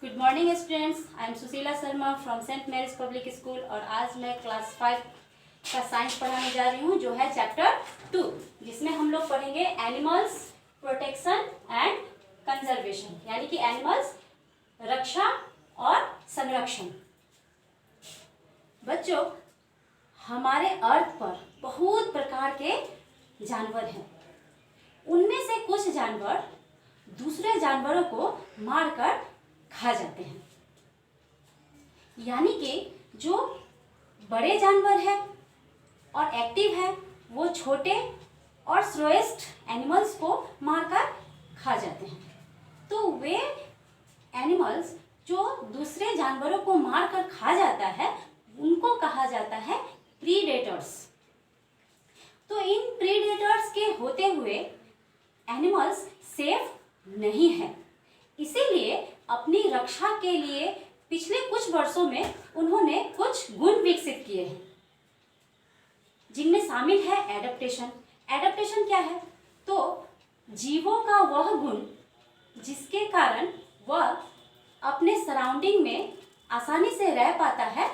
Good morning students, I am Sushila Sharma from Saint Mary's public school और आज मैं class 5 का साइंस पढ़ाने जा रही हूँ जो है चैप्टर 2, जिसमें हम लोग पढ़ेंगे एनिमल्स प्रोटेक्शन एंड कंजर्वेशन, यानी कि एनिमल्स रक्षा और संरक्षण। बच्चों, हमारे अर्थ पर बहुत प्रकार के जानवर हैं। उनमें से कुछ जानवर दूसरे जानवरों को मारकर खा जाते हैं, यानी कि जो बड़े जानवर है और एक्टिव है वो छोटे और स्लोएस्ट एनिमल्स को मारकर खा जाते हैं। तो वे एनिमल्स जो दूसरे जानवरों को मारकर खा जाता है उनको कहा जाता है प्रीडेटर्स। तो इन प्रीडेटर्स के होते हुए एनिमल्स सेफ नहीं है, इसीलिए अपनी रक्षा के लिए पिछले कुछ वर्षों में उन्होंने कुछ गुण विकसित किए हैं, जिनमें शामिल है एडेप्टेशन। एडेप्टेशन क्या है? तो जीवों का वह गुण जिसके कारण वह अपने सराउंडिंग में आसानी से रह पाता है,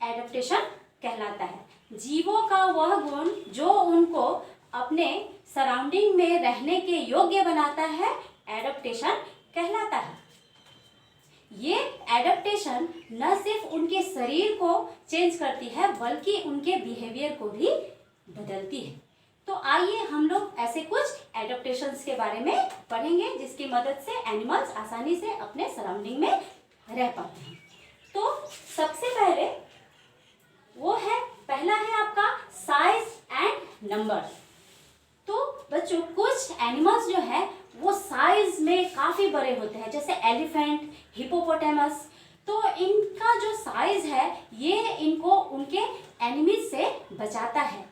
एडेप्टेशन कहलाता है। जीवों का वह गुण जो उनको अपने सराउंडिंग में रहने के योग्य बनाता है, एडेप्टेशन कहलाता है। ये एडेप्टेशन न सिर्फ उनके शरीर को चेंज करती है बल्कि उनके बिहेवियर को भी बदलती है। तो आइए हम लोग ऐसे कुछ एडेप्टेशंस के बारे में पढ़ेंगे जिसकी मदद से एनिमल्स आसानी से अपने सराउंडिंग में रह पाते हैं। तो सबसे पहले पहला है आपका साइज एंड नंबर। तो बच्चों, कुछ एनिमल्स जो है वो साइज में काफ़ी बड़े होते हैं, जैसे एलिफेंट, हिपोपोटामस। तो इनका जो साइज है ये इनको उनके एनिमीज से बचाता है।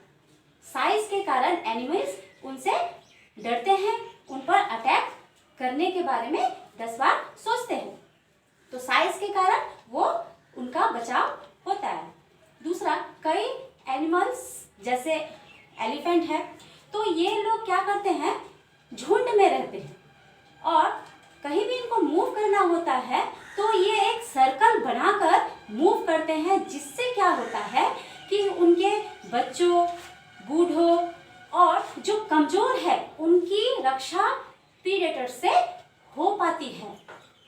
साइज के कारण एनिमल्स उनसे डरते हैं, उन पर अटैक करने के बारे में 10 बार सोचते हैं। तो साइज के कारण वो उनका बचाव होता है। दूसरा, कई एनिमल्स जैसे एलिफेंट है तो ये लोग क्या करते हैं, झुंड में रहते हैं और कहीं भी इनको मूव करना होता है तो ये एक सर्कल बनाकर मूव करते हैं, जिससे क्या होता है कि उनके बच्चों, बूढ़ों और जो कमज़ोर है उनकी रक्षा प्रीडेटर से हो पाती है।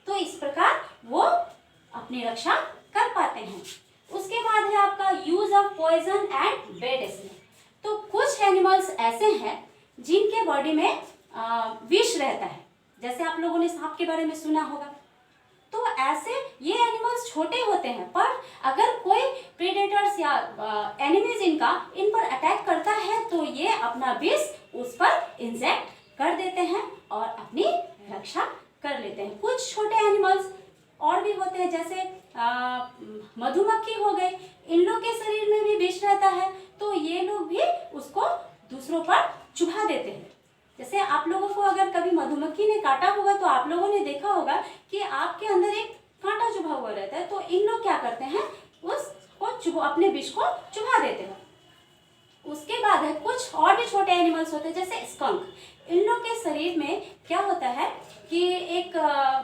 तो इस प्रकार वो अपनी रक्षा कर पाते हैं। उसके बाद है आपका use of poison and bad smell. तो कुछ एनिमल्स ऐसे हैं जिनके बॉडी में विष रहता है, जैसे आप लोगों ने सांप के बारे में सुना होगा। तो ऐसे ये एनिमल्स छोटे होते हैं, पर अगर कोई प्रेडेटर्स या एनिमीज इन पर अटैक करता है तो ये अपना विष उस पर इंजेक्ट कर देते हैं और अपनी रक्षा कर लेते हैं। कुछ छोटे एनिमल्स और भी होते हैं, जैसे मधुमक्खी हो गए, इन लोग के शरीर में भी विष रहता है, तो ये लोग भी उसको दूसरों पर चुभा देते हैं। जैसे आप लोगों को अगर कभी मधुमक्खी ने काटा होगा तो आप लोगों ने देखा होगा कि आपके अंदर एक कांटा चुभा हुआ रहता है, तो इन लोग क्या करते हैं, उसको अपने विष को चुभा देते हैं। उसके बाद है कुछ और भी छोटे एनिमल्स होते हैं, जैसे स्कंक। इन लोग के शरीर में क्या होता है कि एक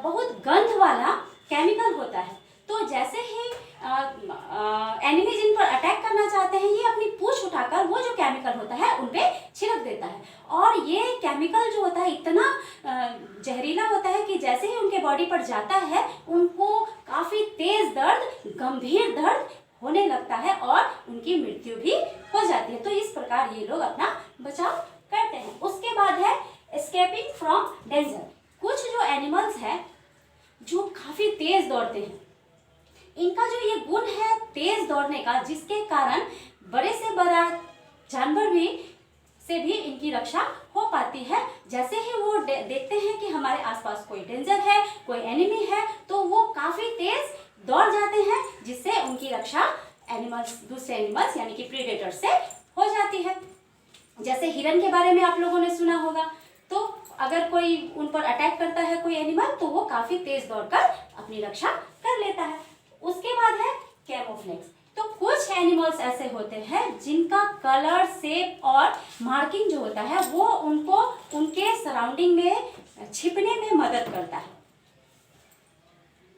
बहुत गंध वाला केमिकल होता है, तो जैसे ही एनिमीज इन पर अटैक करना चाहते हैं, ये अपनी पूंछ उठाकर वो जो केमिकल होता है उन पे छिड़क देता है। और ये केमिकल जो होता है इतना जहरीला होता है कि जैसे ही उनके बॉडी पर जाता है उनको काफ़ी तेज दर्द, गंभीर दर्द होने लगता है और उनकी मृत्यु भी हो जाती है। तो इस प्रकार ये लोग अपना बचाव करते हैं। उसके बाद है एस्केपिंग फ्रॉम डेंजर। कुछ जो एनिमल्स हैं जो काफ़ी तेज दौड़ते हैं, इनका जो ये गुण है तेज दौड़ने का, जिसके कारण बड़े से बड़ा जानवर से भी इनकी रक्षा हो पाती है। जैसे ही वो देखते हैं कि हमारे आसपास कोई डेंजर है, कोई एनिमी है, तो वो काफ़ी तेज दौड़ जाते हैं, जिससे उनकी रक्षा दूसरे एनिमल्स यानी कि प्रीडेटर से हो जाती है। जैसे हिरन के बारे में आप लोगों ने सुना होगा, तो अगर कोई उन पर अटैक करता है कोई एनिमल, तो वो काफ़ी तेज दौड़कर अपनी रक्षा कर लेता है। उसके बाद है कैमोफ्लेक्स। तो कुछ एनिमल्स ऐसे होते हैं जिनका कलर, शेप और मार्किंग जो होता है वो उनको उनके सराउंडिंग में छिपने में मदद करता है।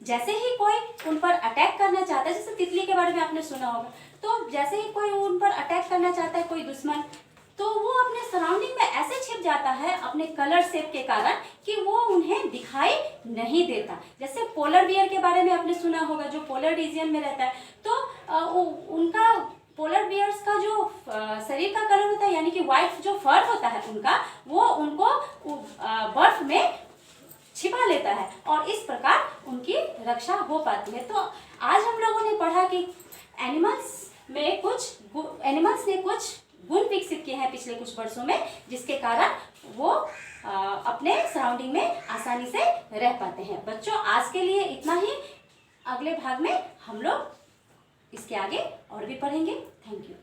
जैसे ही कोई उन पर अटैक करना चाहता है, जैसे तितली के बारे में आपने सुना होगा, तो जैसे ही कोई उन पर अटैक करना चाहता है कोई दुश्मन, तो वो अपने सराउंडिंग में ऐसे छिप जाता है अपने कलर शेप के कारण कि वो उन्हें दिखाई नहीं देता। जैसे पोलर बियर के बारे में आपने सुना होगा, जो पोलर रीजन में रहता है, तो उनका पोलर बियर्स का जो शरीर का कलर होता है, यानी कि वाइट जो फर होता है उनका, वो उनको बर्फ में छिपा लेता है और इस प्रकार उनकी रक्षा हो पाती है। तो आज हम लोगों ने पढ़ा कि एनिमल्स ने कुछ गुण विकसित किए हैं पिछले कुछ वर्षों में, जिसके कारण वो अपने सराउंडिंग में आसानी से रह पाते हैं। बच्चों, आज के लिए इतना ही। अगले भाग में हम लोग इसके आगे और भी पढ़ेंगे। Thank you.